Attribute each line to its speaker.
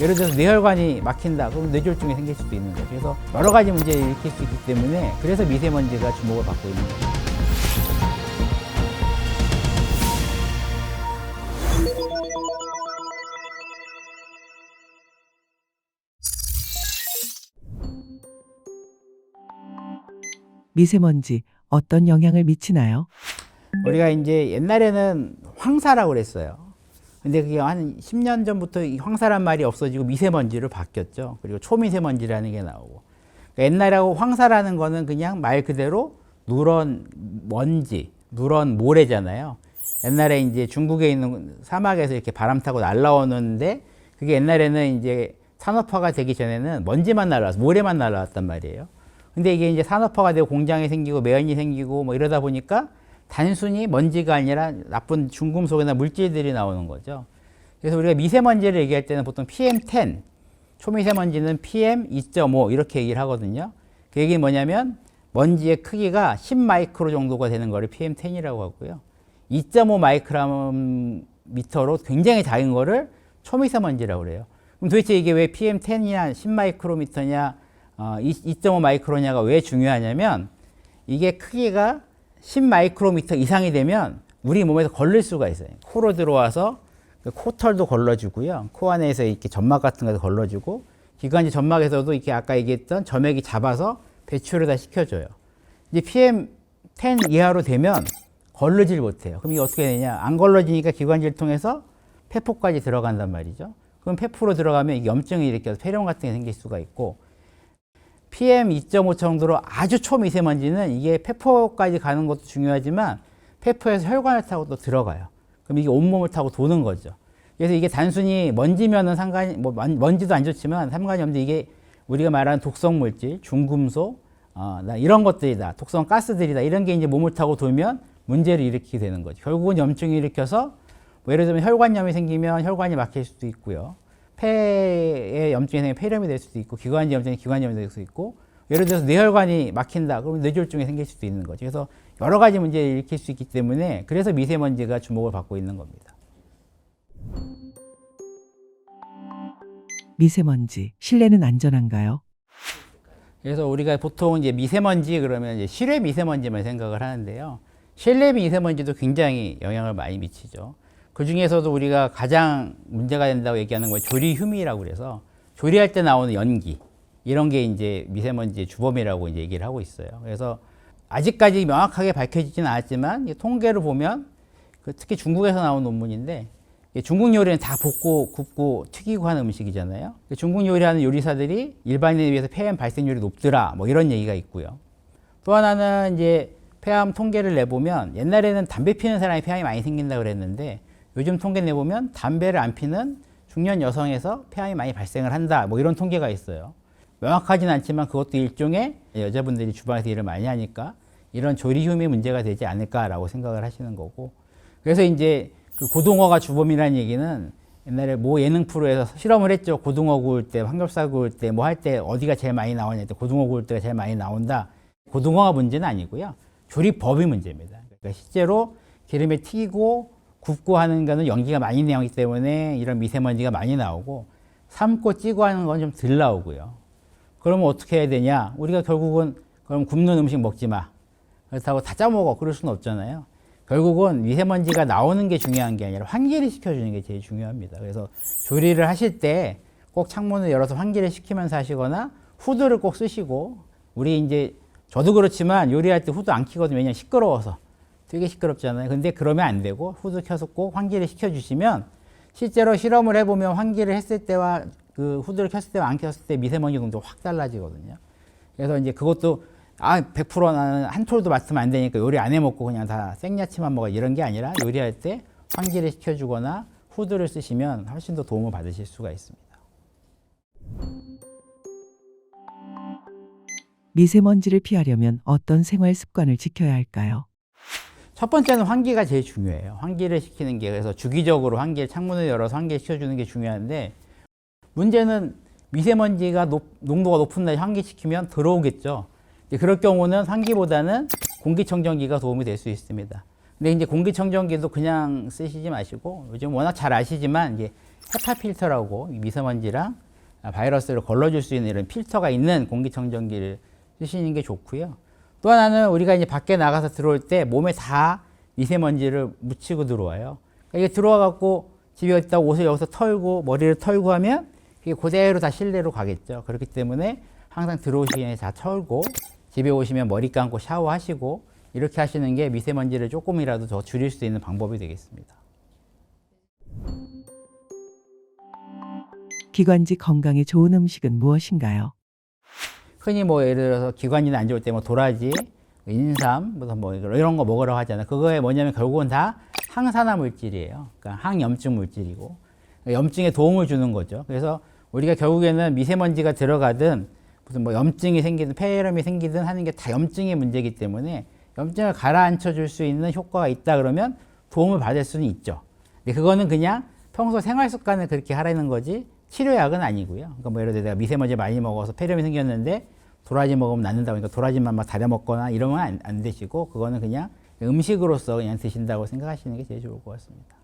Speaker 1: 예를 들어서 뇌혈관이 막힌다. 그럼 뇌졸중이 생길 수도 있는 거죠. 그래서 여러 가지 문제를 일으킬 수 있기 때문에 그래서 미세먼지가 주목을 받고 있는 거죠.
Speaker 2: 미세먼지 어떤 영향을 미치나요?
Speaker 1: 우리가 이제 옛날에는 황사라고 그랬어요. 근데 그게 한 10년 전부터 이 황사란 말이 없어지고 미세먼지로 바뀌었죠. 그리고 초미세먼지라는 게 나오고. 그러니까 옛날하고 황사라는 거는 그냥 말 그대로 누런 먼지, 누런 모래잖아요. 옛날에 이제 중국에 있는 사막에서 이렇게 바람 타고 날라오는데 그게 옛날에는 이제 산업화가 되기 전에는 먼지만 날라와서 모래만 날라왔단 말이에요. 근데 이게 이제 산업화가 되고 공장이 생기고 매연이 생기고 뭐 이러다 보니까 단순히 먼지가 아니라 나쁜 중금속이나 물질들이 나오는 거죠. 그래서 우리가 미세먼지를 얘기할 때는 보통 PM10, 초미세먼지는 PM2.5 이렇게 얘기를 하거든요. 그 얘기는 뭐냐면 먼지의 크기가 10마이크로 정도가 되는 거를 PM10이라고 하고요. 2.5 마이크로미터로 굉장히 작은 거를 초미세먼지라고 그래요. 그럼 도대체 이게 왜 PM10이냐 10마이크로미터냐 2.5 마이크로냐가 왜 중요하냐면 이게 크기가 10마이크로미터 이상이 되면 우리 몸에서 걸릴 수가 있어요. 코로 들어와서 코털도 걸러주고요. 코 안에서 이렇게 점막 같은 것도 걸러주고 기관지 점막에서도 이렇게 아까 얘기했던 점액이 잡아서 배출을 다 시켜줘요. 이제 PM10 이하로 되면 걸르질 못해요. 그럼 이게 어떻게 되냐? 안 걸러지니까 기관지를 통해서 폐포까지 들어간단 말이죠. 그럼 폐포로 들어가면 이게 염증을 일으켜서 폐렴 같은 게 생길 수가 있고 PM2.5 정도로 아주 초미세먼지는 이게 폐포까지 가는 것도 중요하지만 폐포에서 혈관을 타고 또 들어가요. 그럼 이게 온몸을 타고 도는 거죠. 그래서 이게 단순히 먼지면은 상관이, 뭐 먼지도 안 좋지만 상관이 없는데 이게 우리가 말하는 독성 물질, 중금속, 이런 것들이다. 독성 가스들이다. 이런 게 이제 몸을 타고 돌면 문제를 일으키게 되는 거죠. 결국은 염증을 일으켜서 뭐 예를 들면 혈관염이 생기면 혈관이 막힐 수도 있고요. 폐에 염증이 생기면 폐렴이 될 수도 있고 기관지 염증이 기관염이 될 수도 있고 예를 들어서 뇌혈관이 막힌다 그러면 뇌졸중이 생길 수도 있는 거죠. 그래서 여러 가지 문제를 일으킬 수 있기 때문에 그래서 미세먼지가 주목을 받고 있는 겁니다.
Speaker 2: 미세먼지 실내는 안전한가요?
Speaker 1: 그래서 우리가 보통 이제 미세먼지 그러면 이제 실외 미세먼지만 생각을 하는데요. 실내 미세먼지도 굉장히 영향을 많이 미치죠. 그 중에서도 우리가 가장 문제가 된다고 얘기하는 건 조리휴미라고 그래서 조리할 때 나오는 연기 이런 게 이제 미세먼지의 주범이라고 이제 얘기를 하고 있어요. 그래서 아직까지 명확하게 밝혀지지는 않았지만 통계를 보면 특히 중국에서 나온 논문인데 중국 요리는 다 볶고 굽고 튀기고 하는 음식이잖아요. 중국 요리하는 요리사들이 일반인에 비해서 폐암 발생률이 높더라 뭐 이런 얘기가 있고요. 또 하나는 이제 폐암 통계를 내보면 옛날에는 담배 피는 사람이 폐암이 많이 생긴다고 그랬는데 요즘 통계 내보면 담배를 안 피는 중년 여성에서 폐암이 많이 발생을 한다. 뭐 이런 통계가 있어요. 명확하진 않지만 그것도 일종의 여자분들이 주방에서 일을 많이 하니까 이런 조리휴미 문제가 되지 않을까라고 생각을 하시는 거고. 그래서 이제 그 고등어가 주범이라는 얘기는 옛날에 모 예능 프로에서 실험을 했죠. 고등어 구울 때, 삼겹살 구울 때, 뭐 할 때 어디가 제일 많이 나오냐 했더니 고등어 구울 때가 제일 많이 나온다. 고등어가 문제는 아니고요. 조리법이 문제입니다. 그러니까 실제로 기름에 튀기고 굽고 하는 거는 연기가 많이 나오기 때문에 이런 미세먼지가 많이 나오고 삶고 찌고 하는 건 좀 덜 나오고요. 그러면 어떻게 해야 되냐? 우리가 결국은 그럼 굽는 음식 먹지 마. 그렇다고 다 짜먹어. 그럴 수는 없잖아요. 결국은 미세먼지가 나오는 게 중요한 게 아니라 환기를 시켜주는 게 제일 중요합니다. 그래서 조리를 하실 때 꼭 창문을 열어서 환기를 시키면서 하시거나 후드를 꼭 쓰시고 우리 이제 저도 그렇지만 요리할 때 후드 안 켜거든요. 왜냐면 시끄러워서. 되게 시끄럽잖아요. 근데 그러면 안 되고 후드 켜서 꼭 환기를 시켜주시면 실제로 실험을 해보면 환기를 했을 때와 그 후드를 켰을 때와 안 켰을 때 미세먼지 농도가 확 달라지거든요. 그래서 이제 그것도 100% 나는 한 톨도 맡으면 안 되니까 요리 안 해먹고 그냥 다 생야채만 먹어 이런 게 아니라 요리할 때 환기를 시켜주거나 후드를 쓰시면 훨씬 더 도움을 받으실 수가 있습니다.
Speaker 2: 미세먼지를 피하려면 어떤 생활 습관을 지켜야 할까요?
Speaker 1: 첫 번째는 환기가 제일 중요해요. 환기를 시키는 게 그래서 주기적으로 창문을 열어서 환기를 시켜주는 게 중요한데 문제는 미세먼지가 농도가 높은 날 환기시키면 들어오겠죠. 그럴 경우는 환기보다는 공기청정기가 도움이 될 수 있습니다. 근데 이제 공기청정기도 그냥 쓰시지 마시고 요즘 워낙 잘 아시지만 이제 헤파 필터라고 이 미세먼지랑 바이러스를 걸러줄 수 있는 이런 필터가 있는 공기청정기를 쓰시는 게 좋고요. 또 하나는 우리가 이제 밖에 나가서 들어올 때 몸에 다 미세먼지를 묻히고 들어와요. 그러니까 이게 들어와 갖고 집에 있다 옷을 여기서 털고 머리를 털고 하면 이게 그대로 다 실내로 가겠죠. 그렇기 때문에 항상 들어오시기 전에 다 털고 집에 오시면 머리 감고 샤워하시고 이렇게 하시는 게 미세먼지를 조금이라도 더 줄일 수 있는 방법이 되겠습니다.
Speaker 2: 기관지 건강에 좋은 음식은 무엇인가요?
Speaker 1: 흔히 뭐 예를 들어서 기관지는 안 좋을 때 뭐 도라지, 인삼, 뭐 이런 거 먹으라고 하잖아요. 그거에 뭐냐면 결국은 다 항산화 물질이에요. 그러니까 항염증 물질이고 염증에 도움을 주는 거죠. 그래서 우리가 결국에는 미세먼지가 들어가든 무슨 뭐 염증이 생기든 폐렴이 생기든 하는 게 다 염증의 문제이기 때문에 염증을 가라앉혀 줄 수 있는 효과가 있다 그러면 도움을 받을 수는 있죠. 근데 그거는 그냥 평소 생활 습관을 그렇게 하라는 거지 치료약은 아니고요. 그러니까 뭐 예를 들어 내가 미세먼지 많이 먹어서 폐렴이 생겼는데 도라지 먹으면 낫는다고 그러니까 도라지만 막 다려 먹거나 이러면 안 되시고 그거는 그냥 음식으로서 그냥 드신다고 생각하시는 게 제일 좋을 것 같습니다.